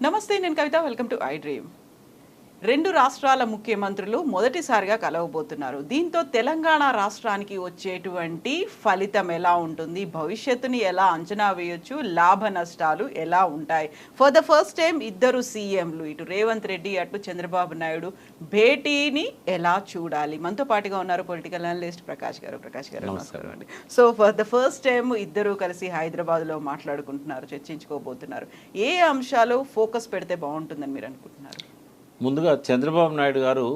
నమస్తే, నేను కవిత. Welcome to I dream. రెండు రాష్ట్రాల ముఖ్యమంత్రులు మొదటిసారిగా కలవబోతున్నారు. దీంతో తెలంగాణ రాష్ట్రానికి వచ్చేటువంటి ఫలితం ఎలా ఉంటుంది, భవిష్యత్తుని ఎలా అంచనా వేయొచ్చు, లాభ నష్టాలు ఎలా ఉంటాయి? ఫర్ ద ఫస్ట్ టైం ఇద్దరు సీఎంలు, ఇటు రేవంత్ రెడ్డి అటు చంద్రబాబు నాయుడు భేటీని ఎలా చూడాలి? మనతో పాటుగా ఉన్నారు పొలిటికల్ అనలిస్ట్ ప్రకాష్ గారు. ప్రకాష్ గారు, నమస్కారం అండి. So for the first time ఇద్దరు కలిసి హైదరాబాద్లో మాట్లాడుకుంటున్నారు, చర్చించుకోబోతున్నారు. ఏ అంశాలు ఫోకస్ పెడితే బాగుంటుందని మీరు అనుకుంటున్నారు? ముందుగా చంద్రబాబు నాయుడు గారు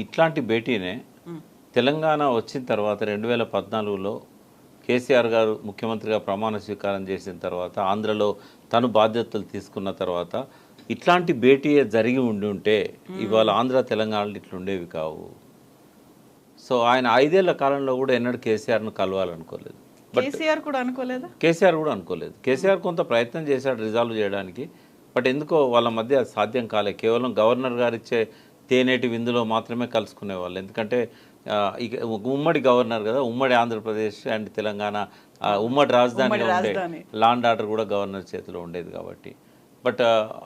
ఇట్లాంటి భేటీనే తెలంగాణ వచ్చిన తర్వాత 2014లో కేసీఆర్ గారు ముఖ్యమంత్రిగా ప్రమాణ స్వీకారం చేసిన తర్వాత, ఆంధ్రలో తను బాధ్యతలు తీసుకున్న తర్వాత ఇట్లాంటి భేటీయే జరిగి ఉంటే ఇవాళ ఆంధ్ర తెలంగాణలో ఇట్లుండేవి కావు. సో ఆయన 5 ఏళ్ల కాలంలో కూడా ఎన్నడూ కేసీఆర్ను కలవాలనుకోలేదు. కేసీఆర్ కూడా అనుకోలేదు. కేసీఆర్ కొంత ప్రయత్నం చేశాడు రిజాల్వ్ చేయడానికి. బట్ ఎందుకో వాళ్ళ మధ్య సాధ్యం కాలే. కేవలం గవర్నర్ గారు ఇచ్చే తేనేటి విందులో మాత్రమే కలుసుకునేవాళ్ళు. ఎందుకంటే ఉమ్మడి గవర్నర్ కదా, ఉమ్మడి ఆంధ్రప్రదేశ్ అండ్ తెలంగాణ ఉమ్మడి రాజధానిగా ఉండే లాండ్ ఆర్డర్ కూడా గవర్నర్ చేతిలో ఉండేది కాబట్టి. బట్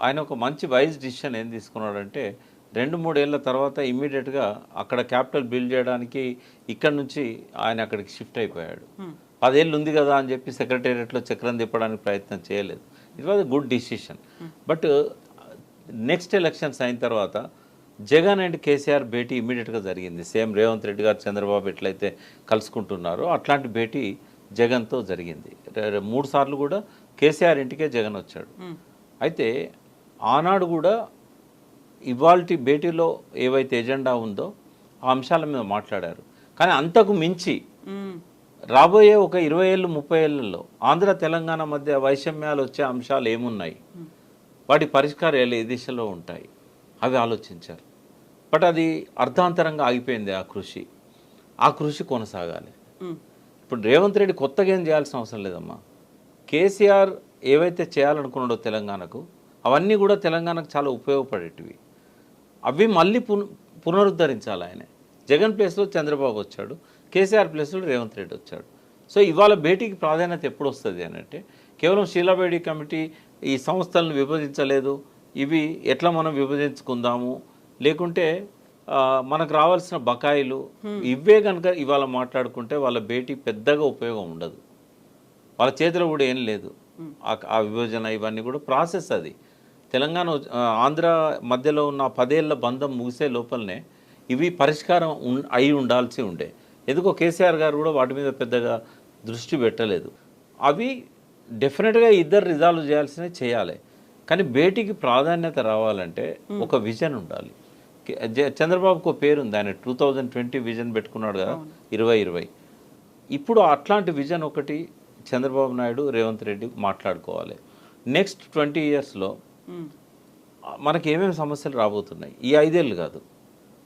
ఆయన ఒక మంచి వైజ్ డిసిషన్ ఏం తీసుకున్నాడంటే 2-3 ఏళ్ల తర్వాత ఇమ్మీడియట్గా అక్కడ క్యాపిటల్ బిల్డ్ చేయడానికి ఇక్కడ నుంచి ఆయన అక్కడికి షిఫ్ట్ అయిపోయాడు. 10 ఏళ్ళు ఉంది కదా అని చెప్పి సెక్రటేరియట్లో చక్రం తిప్పడానికి ప్రయత్నం చేయలేదు. It was a good decision. But next elections అయిన తర్వాత జగన్ అండ్ కేసీఆర్ భేటీ ఇమ్మీడియట్గా జరిగింది. సేమ్ రేవంత్ రెడ్డి గారు చంద్రబాబు ఎట్లయితే కలుసుకుంటున్నారో అట్లాంటి భేటీ జగన్తో జరిగింది. 3 సార్లు కూడా కేసీఆర్ ఇంటికే జగన్ వచ్చాడు. అయితే ఆనాడు కూడా ఇవాల్టి భేటీలో ఏవైతే ఎజెండా ఉందో ఆ అంశాల మీద మాట్లాడారు. కానీ అంతకు మించి రాబోయే ఒక 20 ఏళ్ళు 30 ఏళ్లలో ఆంధ్ర తెలంగాణ మధ్య వైషమ్యాలు వచ్చే అంశాలు ఏమున్నాయి, వాటి పరిష్కారాలు ఏ దిశలో ఉంటాయి, అవి ఆలోచించారు. బట్ అది అర్ధాంతరంగా ఆగిపోయింది. ఆ కృషి కొనసాగాలి. ఇప్పుడు రేవంత్ రెడ్డి కొత్తగా ఏం చేయాల్సిన అవసరం లేదమ్మా. కేసీఆర్ ఏవైతే చేయాలనుకున్నాడో తెలంగాణకు, అవన్నీ కూడా తెలంగాణకు చాలా ఉపయోగపడేటివి. అవి మళ్ళీ పునరుద్ధరించాలి. ఆయన జగన్ ప్లేస్లో చంద్రబాబు వచ్చాడు, కేసీఆర్ ప్లేస్లో రేవంత్ రెడ్డి వచ్చాడు. సో ఇవాళ భేటీకి ప్రాధాన్యత ఎప్పుడు వస్తుంది అని అంటే, కేవలం షీలాబేడి కమిటీ ఈ సంస్థలను విభజించలేదు, ఇవి ఎట్లా మనం విభజించుకుందాము, లేకుంటే మనకు రావాల్సిన బకాయిలు ఇవే కనుక ఇవాళ మాట్లాడుకుంటే వాళ్ళ భేటీ పెద్దగా ఉపయోగం ఉండదు. వాళ్ళ చేతిలో కూడా ఏం లేదు. ఆ విభజన ఇవన్నీ కూడా ప్రాసెస్. అది తెలంగాణ ఆంధ్ర మధ్యలో ఉన్న 10 ఏళ్ల బంధం ముగిసే లోపలనే ఇవి పరిష్కారం అయి ఉండాల్సి ఉండే. ఎందుకో కేసీఆర్ గారు కూడా వాటి మీద పెద్దగా దృష్టి పెట్టలేదు. అవి డెఫినెట్గా ఇద్దరు రిజాల్వ్ చేయాల్సినవి చేయాలి. కానీ భేటీకి ప్రాధాన్యత రావాలంటే ఒక విజన్ ఉండాలి. చంద్రబాబుకు పేరు ఉంది, ఆయన 2020 విజన్ పెట్టుకున్నాడు కదా, 2020. ఇప్పుడు అట్లాంటి విజన్ ఒకటి చంద్రబాబు నాయుడు రేవంత్ రెడ్డి మాట్లాడుకోవాలి. నెక్స్ట్ 20 ఇయర్స్లో మనకి ఏమేమి సమస్యలు రాబోతున్నాయి, ఈ 5 ఏళ్ళు కాదు,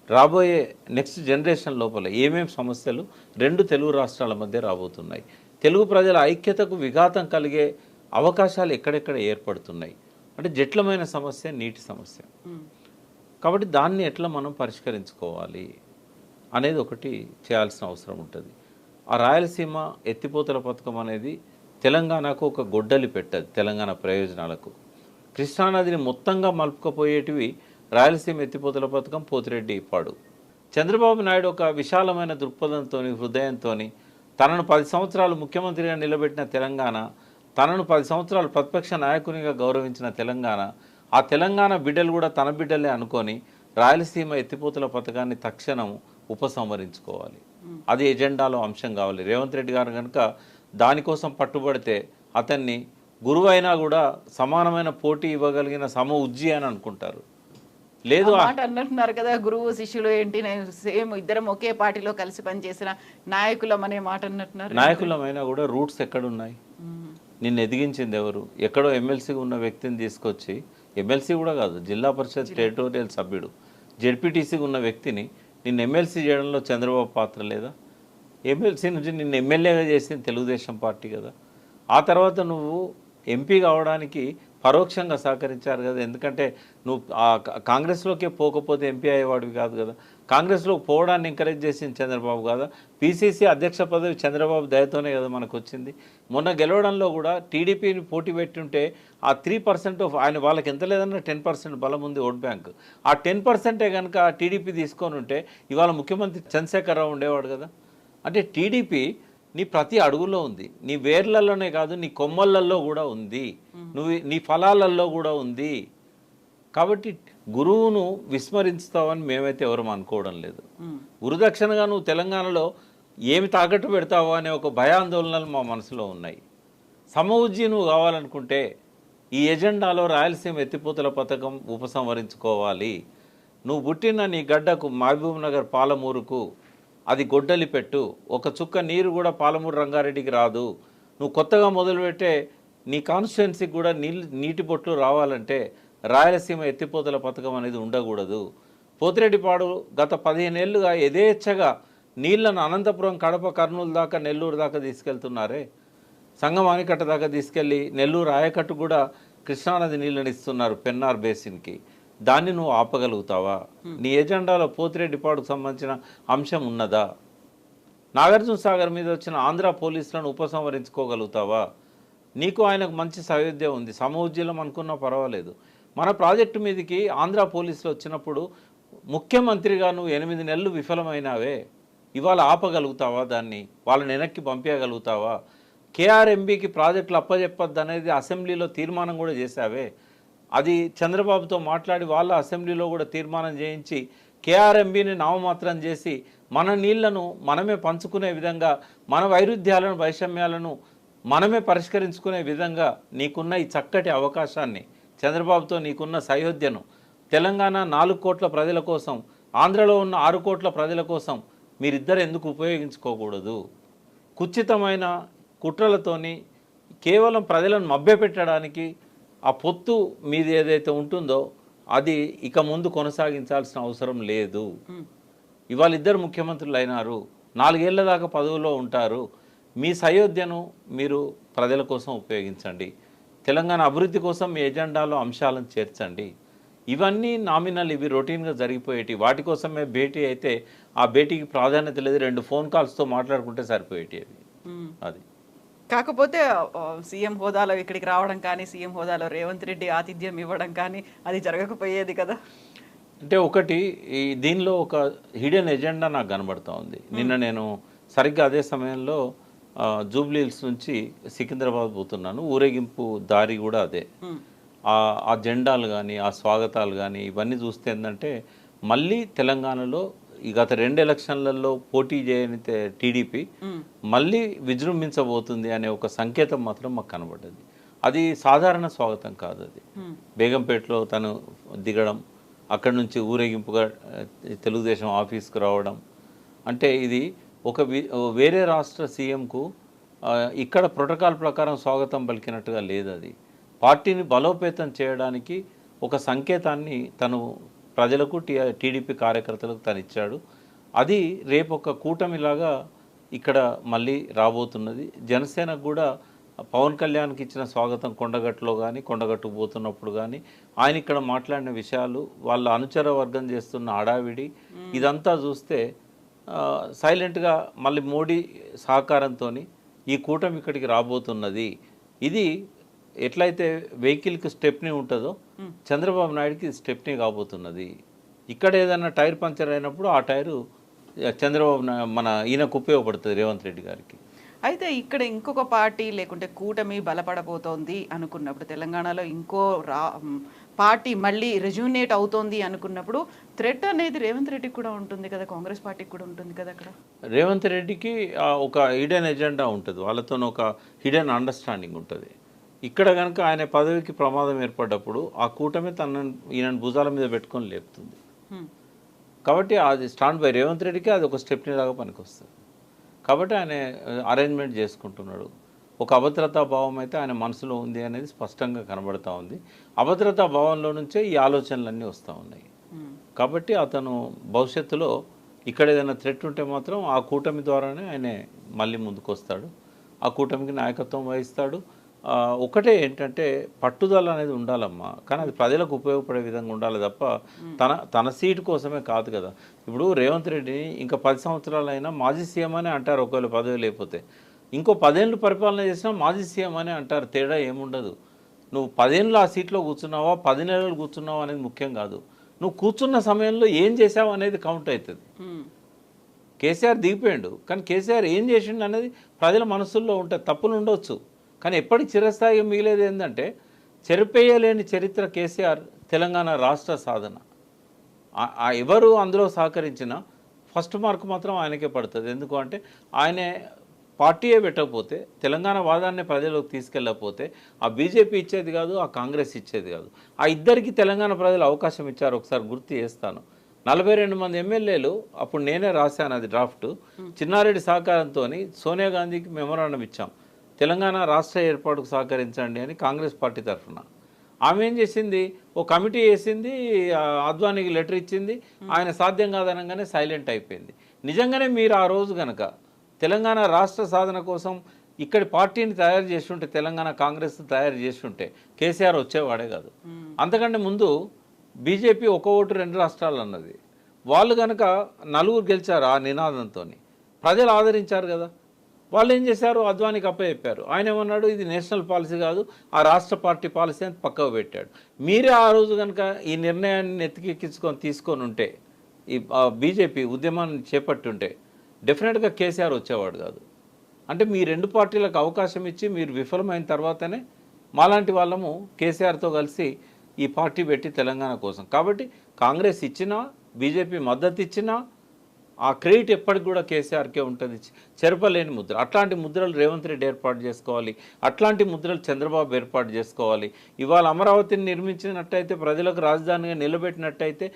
రాబోయే నెక్స్ట్ జనరేషన్ లోపల ఏమేమి సమస్యలు 2 తెలుగు రాష్ట్రాల మధ్య రాబోతున్నాయి, తెలుగు ప్రజల ఐక్యతకు విఘాతం కలిగే అవకాశాలు ఎక్కడెక్కడ ఏర్పడుతున్నాయి, అంటే జటిలమైన సమస్య నీటి సమస్య. కాబట్టి దాన్ని ఎట్లా మనం పరిష్కరించుకోవాలి అనేది ఒకటి చేయాల్సిన అవసరం ఉంటుంది. ఆ రాయలసీమ ఎత్తిపోతల పథకం అనేది తెలంగాణకు ఒక గొడ్డలి పెట్టదు. తెలంగాణ ప్రయోజనాలకు కృష్ణానదిని మొత్తంగా మలుపుకపోయేటివి రాయలసీమ ఎత్తిపోతల పథకం, పోతిరెడ్డి పాడు. చంద్రబాబు నాయుడు ఒక విశాలమైన దృక్పథంతో, హృదయంతో తనను 10 సంవత్సరాలు ముఖ్యమంత్రిగా నిలబెట్టిన తెలంగాణ, తనను 10 సంవత్సరాలు ప్రతిపక్ష నాయకునిగా గౌరవించిన తెలంగాణ, ఆ తెలంగాణ బిడ్డలు కూడా తన బిడ్డలే అనుకొని రాయలసీమ ఎత్తిపోతల పథకాన్ని తక్షణం ఉపసంహరించుకోవాలి. అది ఎజెండాలో అంశం కావాలి. రేవంత్ రెడ్డి గారు కనుక దానికోసం పట్టుబడితే అతన్ని గురువు అయినా కూడా సమానమైన పోటీ ఇవ్వగలిగిన ఉజ్జి అని అనుకుంటారు. లేదు అంటున్నారు కదా, గురువు శిష్యులు ఏంటి, సేమ్ ఇద్దరం ఒకే పార్టీలో కలిసి పనిచేసిన నాయకులం అనే మాట అన్నట్టున్నారు. నాయకులమైనా కూడా రూట్స్ ఎక్కడున్నాయి? నిన్ను ఎదిగించింది ఎవరు? ఎక్కడో ఎమ్మెల్సీ ఉన్న వ్యక్తిని తీసుకొచ్చి, ఎమ్మెల్సీ కూడా కాదు, జిల్లా పరిషత్ టెరిటోరియల్ సభ్యుడు, జెడ్పీటీసీగా ఉన్న వ్యక్తిని నిన్ను ఎమ్మెల్సీ చేయడంలో చంద్రబాబు పాత్ర లేదా? ఎమ్మెల్సీ నుంచి నిన్ను ఎమ్మెల్యేగా చేసింది తెలుగుదేశం పార్టీ కదా. ఆ తర్వాత నువ్వు ఎంపీ కావడానికి పరోక్షంగా సహకరించారు కదా. ఎందుకంటే నువ్వు కాంగ్రెస్లోకే పోకపోతే ఎంపీ అయ్యేవాడివి కాదు కదా. కాంగ్రెస్లోకి పోవడాన్ని ఎంకరేజ్ చేసింది చంద్రబాబు కదా. పీసీసీ అధ్యక్ష పదవి చంద్రబాబు దయతోనే కదా మనకు వచ్చింది. మొన్న గెలవడంలో కూడా టీడీపీని పోటీ పెట్టుంటే ఆ 3% ఆయన వాళ్ళకి ఎంత లేదన్నా 10% బలం ఉంది ఓట్ బ్యాంక్. ఆ 10% కనుక టీడీపీ తీసుకొని ఉంటే ఇవాళ ముఖ్యమంత్రి చంద్రశేఖరరావు ఉండేవాడు కదా. అంటే టీడీపీ నీ ప్రతి అడుగులో ఉంది, నీ వేర్లలోనే కాదు నీ కొమ్మలల్లో కూడా ఉంది, నీ ఫలాలలో కూడా ఉంది. కాబట్టి గురువును విస్మరిస్తావని మేమైతే ఎవరు అనుకోవడం లేదు. గురుదక్షిణగా నువ్వు తెలంగాణలో ఏమి తాకట్టు పెడతావో అనే ఒక భయాందోళనలు మా మనసులో ఉన్నాయి. సమఉజ్జీ నువ్వు కావాలనుకుంటే ఈ ఎజెండాలో రాయలసీమ ఎత్తిపోతల పథకం ఉపసంహరించుకోవాలి. నువ్వు పుట్టిన నీ గడ్డకు మహబూబ్ నగర్ పాలమూరుకు అది గొడ్డలి పెట్టు. ఒక చుక్క నీరు కూడా పాలమూరు రంగారెడ్డికి రాదు. నువ్వు కొత్తగా మొదలుపెట్టే నీ కాన్స్టిట్యున్సీకి కూడా నీటి బొట్లు రావాలంటే రాయలసీమ ఎత్తిపోతల పథకం అనేది ఉండకూడదు. పోతిరెడ్డిపాడు గత 15 ఏళ్ళుగా యథేచ్ఛగా నీళ్లను అనంతపురం, కడప, కర్నూలు దాకా, నెల్లూరు దాకా తీసుకెళ్తున్నారే. సంగం ఆనకట్ట దాకా తీసుకెళ్ళి నెల్లూరు ఆయకట్టు కూడా కృష్ణానది నీళ్ళని ఇస్తున్నారు పెన్నార్ బేసిన్కి. దాన్ని నువ్వు ఆపగలుగుతావా? నీ ఎజెండాలో పోతిరెడ్డిపాడుకు సంబంధించిన అంశం ఉన్నదా? నాగార్జున సాగర్ మీద వచ్చిన ఆంధ్ర పోలీసులను ఉపసంహరించుకోగలుగుతావా? నీకు ఆయనకు మంచి సయోధ్య ఉంది, సమఉజ్జీలం అనుకున్నా పర్వాలేదు. మన ప్రాజెక్టు మీదకి ఆంధ్ర పోలీసులు వచ్చినప్పుడు ముఖ్యమంత్రిగా నువ్వు 8 నెలలు విఫలమైనావే. ఇవాళ ఆపగలుగుతావా? దాన్ని వాళ్ళని వెనక్కి పంపించగలుగుతావా? కేఆర్ఎంబీకి ప్రాజెక్టులు అప్పచెప్పద్దు అనేది అసెంబ్లీలో తీర్మానం కూడా చేశావే. అది చంద్రబాబుతో మాట్లాడి వాళ్ళ అసెంబ్లీలో కూడా తీర్మానం చేయించి కేఆర్ఎంబీని నామమాత్రం చేసి మన నీళ్లను మనమే పంచుకునే విధంగా, మన వైరుధ్యాలను, వైషమ్యాలను మనమే పరిష్కరించుకునే విధంగా నీకున్న ఈ చక్కటి అవకాశాన్ని, చంద్రబాబుతో నీకున్న సయోధ్యను తెలంగాణ 4 కోట్ల ప్రజల కోసం, ఆంధ్రలో ఉన్న 6 కోట్ల ప్రజల కోసం మీరిద్దరు ఎందుకు ఉపయోగించుకోకూడదు? కుచితమైన కుట్రలతోని కేవలం ప్రజలను మభ్యపెట్టడానికి ఆ పొత్తు మీది ఏదైతే ఉంటుందో అది ఇక ముందు కొనసాగించాల్సిన అవసరం లేదు. ఇవాళ ఇద్దరు ముఖ్యమంత్రులు అయినారు, 4 ఏళ్ల దాకా పదవిలో ఉంటారు. మీ సయోధ్యను మీరు ప్రజల కోసం ఉపయోగించండి. తెలంగాణ అభివృద్ధి కోసం మీ ఎజెండాలో అంశాలను చేర్చండి. ఇవన్నీ నామినల్, ఇవి రొటీన్గా జరిగిపోయేటి. వాటి కోసమే భేటీ అయితే ఆ భేటీకి ప్రాధాన్యత లేదు. 2 ఫోన్ కాల్స్తో మాట్లాడుకుంటే సరిపోయేటి అవి. అది కాకపోతే సీఎం హోదాలో ఇక్కడికి రావడం కానీ, సీఎం హోదాలో రేవంత్ రెడ్డి ఆతిథ్యం ఇవ్వడం కానీ అది జరగకపోయేది కదా. అంటే ఒకటి దీనిలో ఒక హిడెన్ ఎజెండా నాకు కనబడుతూ ఉంది. నిన్న నేను సరిగ్గా అదే సమయంలో జూబ్లీహిల్స్ నుంచి సికింద్రాబాద్ పోతున్నాను. ఊరేగింపు దారి కూడా అదే. ఆ జెండాలు కానీ, ఆ స్వాగతాలు కానీ ఇవన్నీ చూస్తే ఏంటంటే మళ్ళీ తెలంగాణలో ఈ గత 2 ఎలక్షన్లలో పోటీ చేయని టీడీపీ మళ్ళీ విజృంభించబోతుంది అనే ఒక సంకేతం మాత్రం మాకు కనబడ్డది. అది సాధారణ స్వాగతం కాదు. అది బేగంపేటలో తను దిగడం, అక్కడి నుంచి ఊరేగింపుగా తెలుగుదేశం ఆఫీస్కు రావడం, అంటే ఇది ఒక వేరే రాష్ట్ర సీఎంకు ఇక్కడ ప్రోటోకాల్ ప్రకారం స్వాగతం పలికినట్టుగా లేదు. అది పార్టీని బలోపేతం చేయడానికి ఒక సంకేతాన్ని తను ప్రజలకు, టీడీపీ కార్యకర్తలకు తను ఇచ్చాడు. అది రేపు ఒక కూటమిలాగా ఇక్కడ మళ్ళీ రాబోతున్నది. జనసేనకు కూడా పవన్ కళ్యాణ్కి ఇచ్చిన స్వాగతం కొండగట్టులో కానీ, కొండగట్టుకు పోతున్నప్పుడు కానీ ఆయన ఇక్కడ మాట్లాడిన విషయాలు, వాళ్ళ అనుచర వర్గం చేస్తున్న హడావిడి, ఇదంతా చూస్తే సైలెంట్గా మళ్ళీ మోడీ సహకారంతో ఈ కూటమి ఇక్కడికి రాబోతున్నది. ఇది ఎట్లయితే వెహికల్కి స్టెప్నీ ఉంటుందో చంద్రబాబు నాయుడుకి స్టెప్నీ కాబోతున్నది. ఇక్కడ ఏదైనా టైర్ పంచర్ అయినప్పుడు ఆ టైరు చంద్రబాబు మన ఈయనకు ఉపయోగపడుతుంది, రేవంత్ రెడ్డి గారికి. అయితే ఇక్కడ ఇంకొక పార్టీ లేకుంటే కూటమి బలపడబోతోంది అనుకున్నప్పుడు, తెలంగాణలో ఇంకో పార్టీ మళ్ళీ రెజ్యూనేట్ అవుతోంది అనుకున్నప్పుడు థ్రెట్ అనేది రేవంత్ రెడ్డికి కూడా ఉంటుంది కదా, కాంగ్రెస్ పార్టీకి కూడా ఉంటుంది కదా. అక్కడ రేవంత్ రెడ్డికి ఒక హిడెన్ ఎజెండా ఉంటుంది, వాళ్ళతో ఒక హిడెన్ అండర్స్టాండింగ్ ఉంటుంది. ఇక్కడ కనుక ఆయన పదవికి ప్రమాదం ఏర్పడ్డప్పుడు ఆ కూటమి ఈయన భుజాల మీద పెట్టుకొని లేపుతుంది. కాబట్టి అది స్టాండ్ బై రేవంత్ రెడ్డికి అది ఒక స్టెప్నీ లాగా పనికొస్తుంది. కాబట్టి ఆయన అరేంజ్మెంట్ చేసుకుంటున్నాడు. ఒక అభద్రతా భావం అయితే ఆయన మనసులో ఉంది అనేది స్పష్టంగా కనబడుతూ ఉంది. అభద్రతా భావంలో నుంచే ఈ ఆలోచనలన్నీ వస్తూ ఉన్నాయి. కాబట్టి అతను భవిష్యత్తులో ఇక్కడ ఏదైనా థ్రెట్ ఉంటే మాత్రం ఆ కూటమి ద్వారానే ఆయన మళ్ళీ ముందుకు వస్తాడు, ఆ కూటమికి నాయకత్వం వహిస్తాడు. ఒకటే ఏంటంటే పట్టుదల అనేది ఉండాలమ్మా, కానీ అది ప్రజలకు ఉపయోగపడే విధంగా ఉండాలి తప్ప తన సీటు కోసమే కాదు కదా. ఇప్పుడు రేవంత్ రెడ్డిని ఇంకా 10 సంవత్సరాలైనా మాజీ సీఎం అని అంటారు, ఒకవేళ పదవి లేకపోతే. ఇంకో 10 ఏళ్ళు పరిపాలన చేసినా మాజీ సీఎం అని అంటారు, తేడా ఏముండదు. నువ్వు 10 ఏళ్ళు ఆ సీట్లో కూర్చున్నావా 10 నెలలు కూర్చున్నావా అనేది ముఖ్యం కాదు, నువ్వు కూర్చున్న సమయంలో ఏం చేసావు అనేది కౌంట్ అవుతుంది. కేసీఆర్ దిగిపోయాడు, కానీ కేసీఆర్ ఏం చేసిండు అనేది ప్రజల మనసుల్లో ఉంటుంది. తప్పులు ఉండొచ్చు, కానీ ఎప్పటికి చిరస్థాయిగా మిగిలేది ఏంటంటే చెరిపేయలేని చరిత్ర కేసీఆర్ తెలంగాణ రాష్ట్ర సాధన. ఎవరు అందులో సహకరించినా ఫస్ట్ మార్క్ మాత్రం ఆయనకే పడుతుంది. ఎందుకు అంటే ఆయనే పార్టీయే పెట్టకపోతే, తెలంగాణ వాదాన్ని ప్రజలకు తీసుకెళ్ళకపోతే ఆ బీజేపీ ఇచ్చేది కాదు, ఆ కాంగ్రెస్ ఇచ్చేది కాదు. ఆ ఇద్దరికి తెలంగాణ ప్రజలు అవకాశం ఇచ్చారు. ఒకసారి గుర్తు చేస్తాను, 42 మంది ఎమ్మెల్యేలు, అప్పుడు నేనే రాశాను అది డ్రాఫ్ట్, చిన్నారెడ్డి సహకారంతో సోనియా గాంధీకి మెమోరాండం ఇచ్చాం, తెలంగాణ రాష్ట్ర ఏర్పాటుకు సహకరించండి అని కాంగ్రెస్ పార్టీ తరఫున. ఆమె ఏం చేసింది, ఓ కమిటీ వేసింది, అద్వానీకి లెటర్ ఇచ్చింది, ఆయన సాధ్యం కాదనగానే సైలెంట్ అయిపోయింది. నిజంగానే మీరు ఆ రోజు కనుక తెలంగాణ రాష్ట్ర సాధన కోసం ఇక్కడి పార్టీని తయారు చేస్తుంటే, తెలంగాణ కాంగ్రెస్ తయారు చేస్తుంటే కేసీఆర్ వచ్చేవాడే కాదు. అంతకంటే ముందు బీజేపీ ఒక ఓటు 2 రాష్ట్రాలు అన్నది, వాళ్ళు కనుక 4 గెలిచారు ఆ నినాదంతో, ప్రజలు ఆదరించారు కదా. వాళ్ళు ఏం చేశారు, అద్వానీకి అప్పచెప్పారు. ఆయన ఏమన్నాడు, ఇది నేషనల్ పాలసీ కాదు, ఆ రాష్ట్ర పార్టీ పాలసీ అని పక్కకు పెట్టాడు. మీరే ఆ రోజు కనుక ఈ నిర్ణయాన్ని ఎత్తికెక్కించుకొని తీసుకొని ఉంటే, ఈ బీజేపీ ఉద్యమాన్ని చేపట్టుంటే డెఫినెట్గా కేసీఆర్ వచ్చేవాడు కాదు. అంటే మీ 2 పార్టీలకు అవకాశం ఇచ్చి మీరు విఫలమైన తర్వాతనే మాలాంటి వాళ్ళము కేసీఆర్తో కలిసి ఈ పార్టీ పెట్టి తెలంగాణ కోసం. కాబట్టి కాంగ్రెస్ ఇచ్చినా బీజేపీ మద్దతు ఇచ్చినా ఆ క్రెడిట్ ఎప్పటికి కూడా కేసీఆర్కే ఉంటుంది. చెరపలేని ముద్ర. అట్లాంటి ముద్రలు రేవంత్ రెడ్డి ఏర్పాటు చేసుకోవాలి, అట్లాంటి ముద్రలు చంద్రబాబు ఏర్పాటు చేసుకోవాలి. ఇవాళ అమరావతిని నిర్మించినట్టయితే, ప్రజలకు రాజధానిగా నిలబెట్టినట్టయితే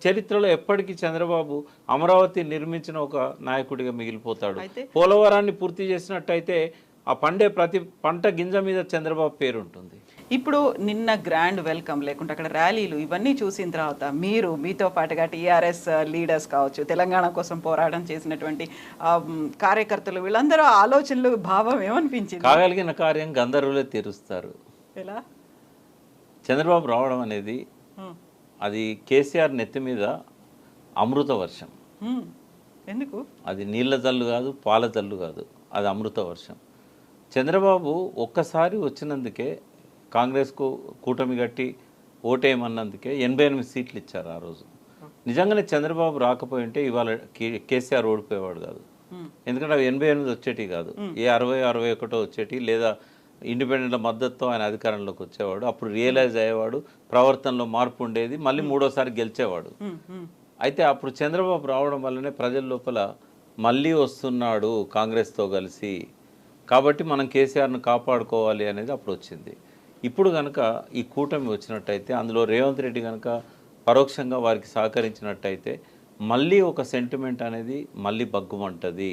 చరిత్రలో ఎప్పటికీ చంద్రబాబు అమరావతి నిర్మించిన ఒక నాయకుడిగా మిగిలిపోతాడు. పోలవరాన్ని పూర్తి చేసినట్టయితే ఆ ప్రతి పంట గింజ మీద చంద్రబాబు పేరు ఉంటుంది. ఇప్పుడు నిన్న గ్రాండ్ వెల్కమ్ లేకుంటే అక్కడ ర్యాలీలు ఇవన్నీ చూసిన తర్వాత మీరు మీతో పాటుగా టీఆర్ఎస్ లీడర్స్ కావచ్చు, తెలంగాణ కోసం పోరాటం చేసినటువంటి కార్యకర్తలు, వీళ్ళందరూ ఆలోచనలు, భావం ఏమనిపించింది? కాగలిగిన కార్యం గంధర్వులే తీరుస్తారు. ఎలా? చంద్రబాబు రావడం అనేది అది కేసీఆర్ నెత్తి మీద అమృత వర్షం. ఎందుకు? అది నీళ్ళ జల్లు కాదు, పాల జల్లు కాదు, అది అమృత వర్షం. చంద్రబాబు ఒక్కసారి వచ్చినందుకే కాంగ్రెస్కు కూటమి కట్టి ఓటేయమన్నందుకే 88 సీట్లు ఇచ్చారు ఆ రోజు. నిజంగానే చంద్రబాబు రాకపోయి ఉంటే ఇవాళ కేసీఆర్ ఓడిపోయేవాడు కాదు. ఎందుకంటే అవి 88 వచ్చేటి కాదు, ఏ 60, 61 వచ్చేటి, లేదా ఇండిపెండెంట్ మద్దతుతో ఆయన అధికారంలోకి వచ్చేవాడు. అప్పుడు రియలైజ్ అయ్యేవాడు, ప్రవర్తనలో మార్పు ఉండేది, మళ్ళీ 3వసారి గెలిచేవాడు. అయితే అప్పుడు చంద్రబాబు రావడం వల్లనే ప్రజల లోపల మళ్ళీ వస్తున్నాడు కాంగ్రెస్తో కలిసి, కాబట్టి మనం కేసీఆర్ను కాపాడుకోవాలి అనేది అప్పుడు వచ్చింది. ఇప్పుడు కనుక ఈ కూటమి వచ్చినట్టయితే, అందులో రేవంత్ రెడ్డి కనుక పరోక్షంగా వారికి సహకరించినట్టయితే మళ్ళీ ఒక సెంటిమెంట్ అనేది మళ్ళీ బగ్గుమంటుంది.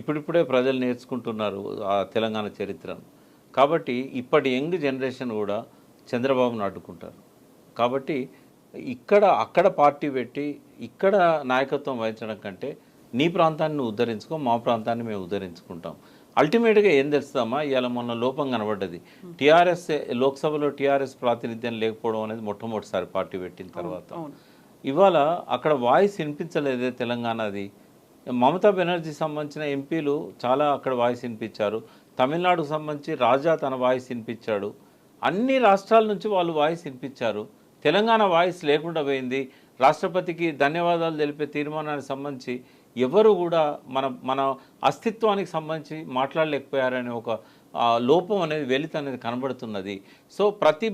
ఇప్పుడిప్పుడే ప్రజలు నేర్చుకుంటున్నారు ఆ తెలంగాణ చరిత్రను. కాబట్టి ఇప్పటి యంగ్ జనరేషన్ కూడా చంద్రబాబును అడ్డుకుంటారు. కాబట్టి అక్కడ పార్టీ పెట్టి ఇక్కడ నాయకత్వం వహించడం కంటే నీ ప్రాంతాన్ని నువ్వు ఉద్ధరించుకో, మా ప్రాంతాన్ని మేము ఉద్ధరించుకుంటాం. అల్టిమేట్గా ఏం తెలుస్తామా, ఇవాళ మొన్న లోపం కనబడ్డది. టీఆర్ఎస్ లోక్సభలో టీఆర్ఎస్ ప్రాతినిధ్యం లేకపోవడం అనేది మొట్టమొదటిసారి పార్టీ పెట్టిన తర్వాత. ఇవాళ అక్కడ వాయిస్ వినిపించలేదే తెలంగాణది. మమతా బెనర్జీ సంబంధించిన ఎంపీలు చాలా అక్కడ వాయిస్ వినిపించారు. తమిళనాడుకు సంబంధించి రాజా తన వాయిస్ వినిపించాడు. అన్ని రాష్ట్రాల నుంచి వాళ్ళు వాయిస్ వినిపించారు. తెలంగాణ వాయిస్ లేకుండా పోయింది. రాష్ట్రపతికి ధన్యవాదాలు తెలిపే తీర్మానానికి సంబంధించి ఎవరు కూడా మన అస్తిత్వానికి సంబంధించి మాట్లాడలేకపోయారనే ఒక లోపం అనేది, వెలితి అనేది కనబడుతున్నది. సో ప్రతి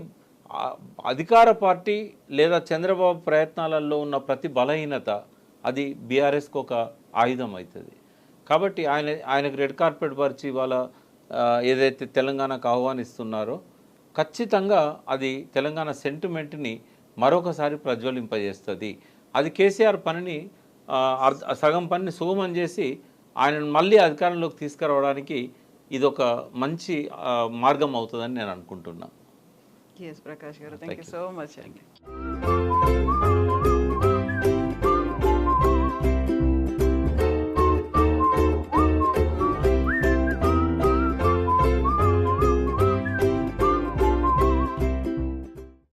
అధికార పార్టీ లేదా చంద్రబాబు ప్రయత్నాలలో ఉన్న ప్రతి బలహీనత అది బీఆర్ఎస్కి ఒక ఆయుధం అవుతుంది. కాబట్టి ఆయనకు రెడ్ కార్పెట్ పరిచి ఇవాళ ఏదైతే తెలంగాణకు ఆహ్వానిస్తున్నారో ఖచ్చితంగా అది తెలంగాణ సెంటిమెంట్ని మరొకసారి ప్రజ్వలింపజేస్తుంది. అది కేసీఆర్ పనిని సగం పనిని సుగమం చేసి ఆయనను మళ్ళీ అధికారంలోకి తీసుకురావడానికి ఇదొక మంచి మార్గం అవుతుందని నేను అనుకుంటున్నాను. Yes, Prakash garu, thank you so much.